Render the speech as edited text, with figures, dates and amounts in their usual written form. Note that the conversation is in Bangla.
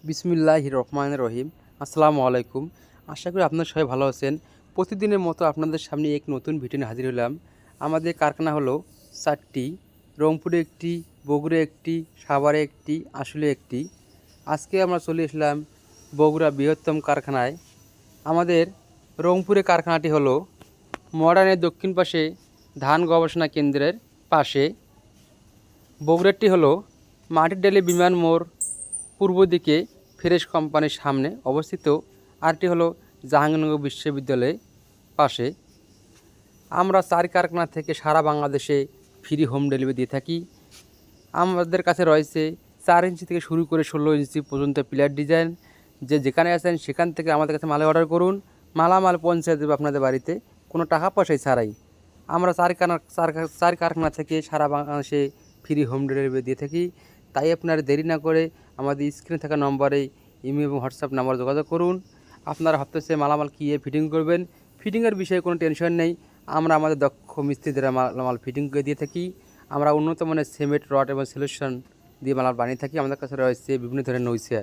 বিসমিল্লাহির রহমানির রহিম। আসসালামু আলাইকুম। আশা করি আপনারা সবাই ভালো আছেন। প্রতিদিনের মতো আপনাদের সামনে এক নতুন ভিডিও নিয়ে হাজির হলাম। আমাদের কারখানা হলো 4টি, রংপুরে একটি, বগুড়া একটি, সাভারে একটি, আসলে একটি। আজকে আমরা চলে আসলাম বগুড়া বৃহত্তম কারখানায়। আমাদের রংপুরে কারখানাটি হলো মডার্নের দক্ষিণ পাশে ধান গবেষণা কেন্দ্রের পাশে। বগুড়াটি হলো মাটিরডালি বিমান মোড় পূর্ব দিকে ফ্রেশ কোম্পানির সামনে অবস্থিত। আরটি হলো জাহাঙ্গীরনগর বিশ্ববিদ্যালয়ের পাশে। আমরা 4 কারখানা থেকে সারা বাংলাদেশে ফ্রি হোম ডেলিভারি দিয়ে থাকি। আমাদের কাছে রয়েছে 4 ইঞ্চি থেকে শুরু করে 16 ইঞ্চি পর্যন্ত পিলার ডিজাইন। যেখানে আছেন সেখান থেকে আমাদের কাছে মাল অর্ডার করুন, মালামাল পৌঁছে দেবে আপনাদের বাড়িতে কোনো টাকা পয়সাই ছাড়াই। আমরা 4 কারখানা থেকে সারা বাংলাদেশে ফ্রি হোম ডেলিভারি দিয়ে থাকি। তাই আপনারা দেরি না করে আমাদের স্ক্রিনে থাকা নম্বরে ইমেল এবং হোয়াটসঅ্যাপ নাম্বার যোগাযোগ করুন। আপনারা ভাবতেছে মালামাল কী ফিটিং করবেন, ফিটিংয়ের বিষয়ে কোনো টেনশন নেই। আমরা আমাদের দক্ষ মিস্ত্রি দ্বারা মালামাল ফিটিং করে দিয়ে থাকি। আমরা উন্নত মানের সিমেন্ট, রড এবং সলিউশন দিয়ে মালামাল বানিয়ে থাকি। আমাদের কাছে রয়েছে বিভিন্ন ধরনের নৌসা।